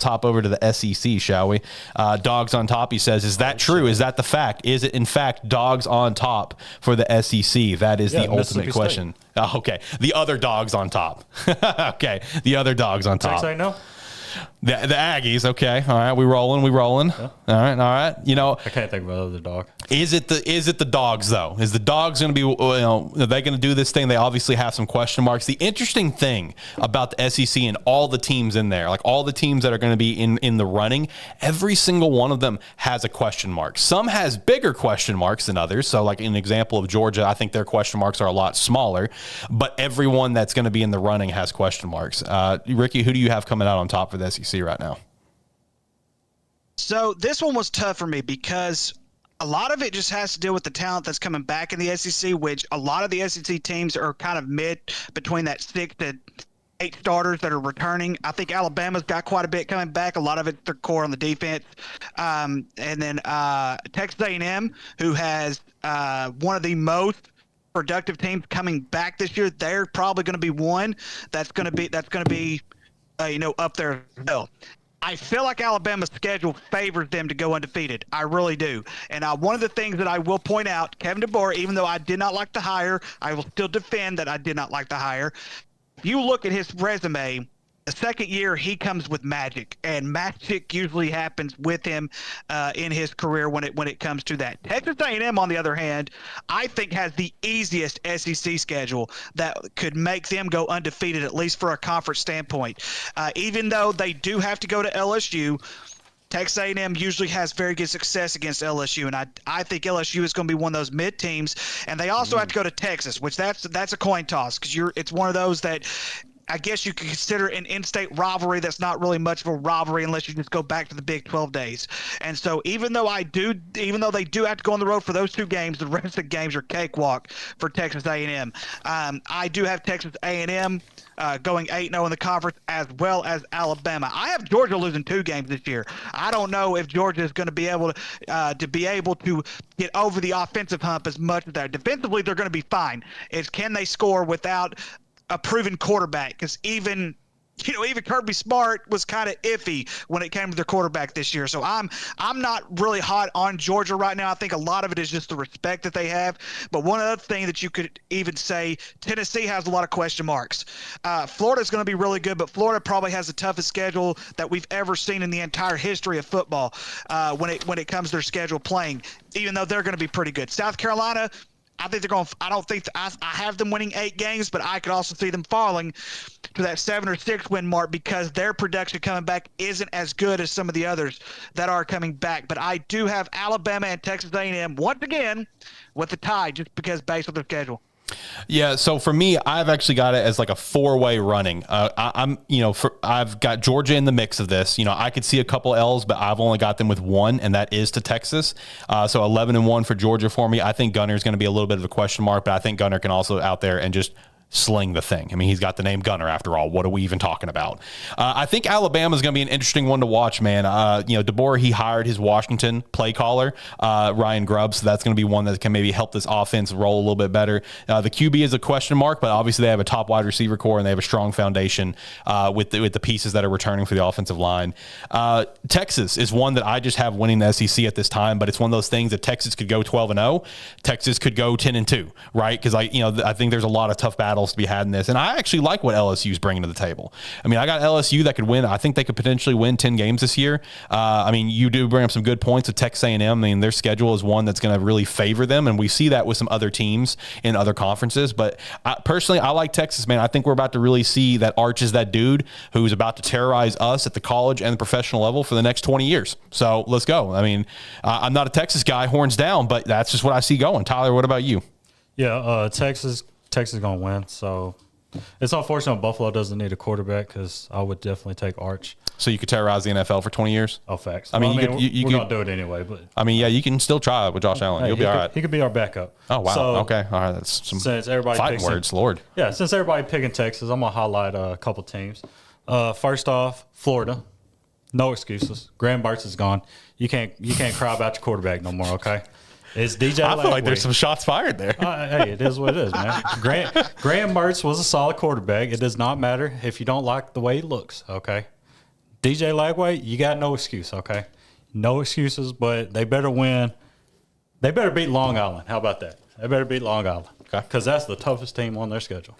top over to the SEC, shall we? Dogs on top, he says. Is that true? Is that the fact? Is it, in fact, dogs on top for the SEC? That is the ultimate question. Oh, okay. The other dogs on top. Okay. The other dogs on top. Texas A&M? The Aggies, okay. All right, we rolling. Yeah. All right. You know, I can't think of another dog. Is it the dogs though? Is the dogs going to be? Are they going to do this thing? They obviously have some question marks. The interesting thing about the SEC and all the teams in there, like all the teams that are going to be in the running, every single one of them has a question mark. Some has bigger question marks than others. So, like an example of Georgia, I think their question marks are a lot smaller. But everyone that's going to be in the running has question marks. Ricky, who do you have coming out on top for the SEC right now? So this one was tough for me because a lot of it just has to deal with the talent that's coming back in the SEC, which a lot of the SEC teams are kind of mid between that 6 to 8 starters that are returning. I think Alabama's got quite a bit coming back. A lot of it, their core on the defense. And then Texas A&M, who has one of the most productive teams coming back this year. They're probably going to be one that's going to be up there as well. I feel like Alabama's schedule favors them to go undefeated. I really do. And one of the things that I will point out, Kevin DeBoer, even though I did not like the hire, I will still defend that I did not like the hire. If you look at his resume, the second year he comes with magic, and magic usually happens with him in his career when it comes to that. Texas A&M, on the other hand, I think has the easiest SEC schedule that could make them go undefeated, at least for a conference standpoint. Even though they do have to go to LSU, Texas A&M usually has very good success against LSU, and I think LSU is going to be one of those mid teams. And they also have to go to Texas, which that's a coin toss because it's one of those that I guess you could consider an in-state rivalry that's not really much of a rivalry unless you just go back to the Big 12 days. And so even though they do have to go on the road for those 2 games, the rest of the games are cakewalk for Texas A&M. I do have Texas A&M going 8-0 in the conference, as well as Alabama. I have Georgia losing 2 games this year. I don't know if Georgia is going to be able to get over the offensive hump as much as that. Defensively, they're going to be fine. It's can they score without a proven quarterback? Because even Kirby Smart was kind of iffy when it came to their quarterback this year. So I'm not really hot on Georgia right now. I think a lot of it is just the respect that they have. But one other thing that you could even say, Tennessee has a lot of question marks. Florida's going to be really good, but Florida probably has the toughest schedule that we've ever seen in the entire history of football when it comes to their schedule playing, even though they're going to be pretty good. South Carolina, I think they're going. I have them winning 8 games, but I could also see them falling to that 7 or 6 win mark because their production coming back isn't as good as some of the others that are coming back. But I do have Alabama and Texas A&M once again with the tie, just because based on their schedule. Yeah, so for me, I've actually got it as like a 4-way running. I've got Georgia in the mix of this. I could see a couple L's, but I've only got them with 1, and that is to Texas. So 11-1 for Georgia for me. I think Gunner's going to be a little bit of a question mark, but I think Gunner can also out there and just sling the thing. I mean, he's got the name Gunner after all. What are we even talking about? I think Alabama is going to be an interesting one to watch, man. DeBoer, he hired his Washington play caller, Ryan Grubb, so that's going to be one that can maybe help this offense roll a little bit better. The QB is a question mark, but obviously they have a top wide receiver core and they have a strong foundation with the pieces that are returning for the offensive line. Texas is one that I just have winning the SEC at this time, but it's one of those things that Texas could go 12-0, Texas could go 10-2, right? Because I think there's a lot of tough battles to be had in this, and I actually like what LSU is bringing to the table. I mean, I got LSU that could win. I think they could potentially win 10 games this year. You do bring up some good points with Texas A&M. I mean, their schedule is one that's going to really favor them, and we see that with some other teams in other conferences. But personally, I like Texas, man. I think we're about to really see that Arch is that dude who's about to terrorize us at the college and the professional level for the next 20 years. So let's go. I mean, I'm not a Texas guy, horns down, but that's just what I see going. Tyler, what about you? Yeah, Texas is going to win. So it's unfortunate Buffalo doesn't need a quarterback because I would definitely take Arch. So you could terrorize the NFL for 20 years? Oh, facts. I mean, we're going to do it anyway. But you can still try it with Josh Allen. You'll be all right. He could be our backup. Oh, wow. So, okay. All right. That's some fighting words, Lord. Yeah, since everybody picking Texas, I'm going to highlight a couple teams. First off, Florida. No excuses. Graham Mertz is gone. You can't cry about your quarterback no more, okay? It's DJ. I feel like there's some shots fired there. Hey, it is what it is, man. Graham Mertz was a solid quarterback. It does not matter if you don't like the way he looks, okay? DJ Lagway, you got no excuse, okay? No excuses, but they better win. They better beat Long Island. How about that? They better beat Long Island. Okay. Because that's the toughest team on their schedule.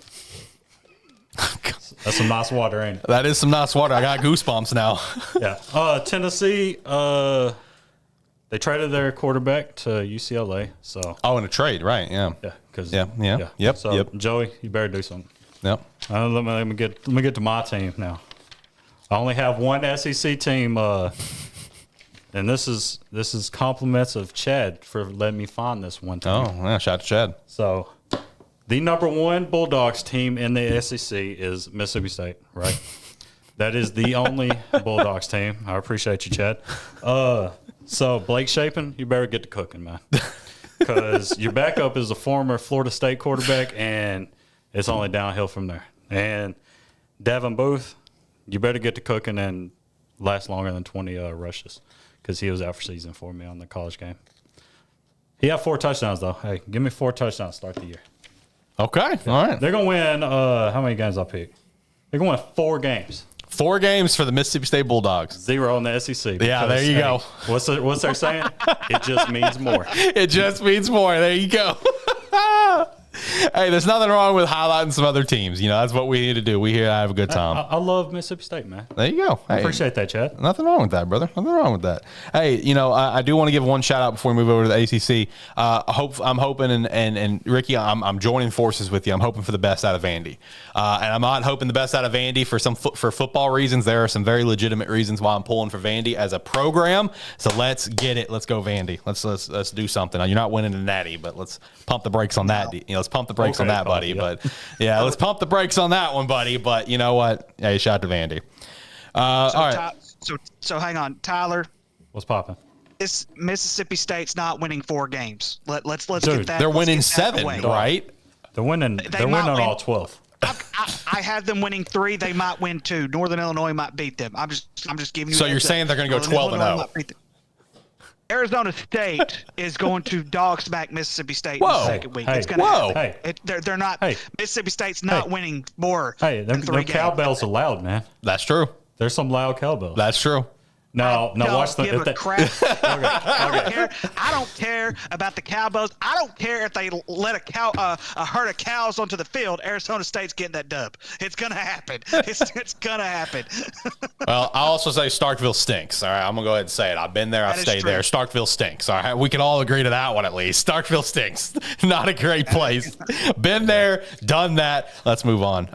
That's some nice water, ain't it? That is some nice water. I got goosebumps now. Yeah. Tennessee, they traded their quarterback to UCLA. So Oh, in a trade, right? Yeah. yeah, because Yep. So Yep. Joey, you better do something. Yep. Let me get to my team now. I only have one SEC team, and this is compliments of Chad for letting me find this one team. Oh, yeah. Shout out to Chad. So, the number one Bulldogs team in the SEC is Mississippi State, right? That is the only Bulldogs team. I appreciate you, Chad. So Blake Shapen, you better get to cooking, man, because your backup is a former Florida State quarterback, and it's only downhill from there. And Devin Booth, you better get to cooking and last longer than 20 rushes, because he was out for season for me on the college game. He had 4 touchdowns, though. Hey, give me 4 touchdowns to start the year. Okay. All right. They're going to win, how many games I pick? They're going to win 4 games. 4 games for the Mississippi State Bulldogs. 0 in the SEC. Because, Yeah, there you go. What's their saying? It just means more. It just means more. There you go. Hey, there's nothing wrong with highlighting some other teams. You know, that's what we need to do. We here to have a good time. I love Mississippi State, man. There you go. I Hey, appreciate that, Chad. nothing wrong with that, brother. Nothing wrong with that. Hey, you know, I do want to give one shout out before we move over to the ACC. I'm hoping, and Ricky, I'm joining forces with you. I'm hoping for the best out of Vandy, and I'm not hoping the best out of Vandy for football reasons. There are some very legitimate reasons why I'm pulling for Vandy as a program. So let's get it. Let's go Vandy. Let's do something. Now, you're not winning the Natty, but let's pump the brakes on that. You know, let's pump the brakes on that, buddy. Yep. But yeah, let's pump the brakes on that one, buddy. But you know what? Hey, shout out to Vandy. All right. So hang on, Tyler. What's popping? This Mississippi State's not winning 4 games. Let's Dude, get that. They're let's winning get that 7, away. right? They're winning. They're might winning win. all 12. I have them winning 3. They might win 2. Northern Illinois might beat them. I'm just giving you. So a you're heads up. saying they're going to go Northern 12-0? Illinois might beat them. Arizona State is going to dog smack Mississippi State in the Whoa. second week. Hey. It's going to Whoa. happen. They're not. Hey. Mississippi State's not Hey. winning more Hey, than them 3 games. cowbells are loud, man. That's true. There's some loud cowbells. That's true. Now Don't watch the. give If a they, crap. I don't care about the Cowboys. I don't care if they let a herd of cows onto the field. Arizona State's getting that dub. It's gonna happen. It's gonna happen. Well, I'll also say Starkville stinks. All right, I'm gonna go ahead and say it. I've been there. I've That is stayed true. there. Starkville stinks. All right, we can all agree to that one at least. Starkville stinks. Not a great place. Been there, done that. Let's move on.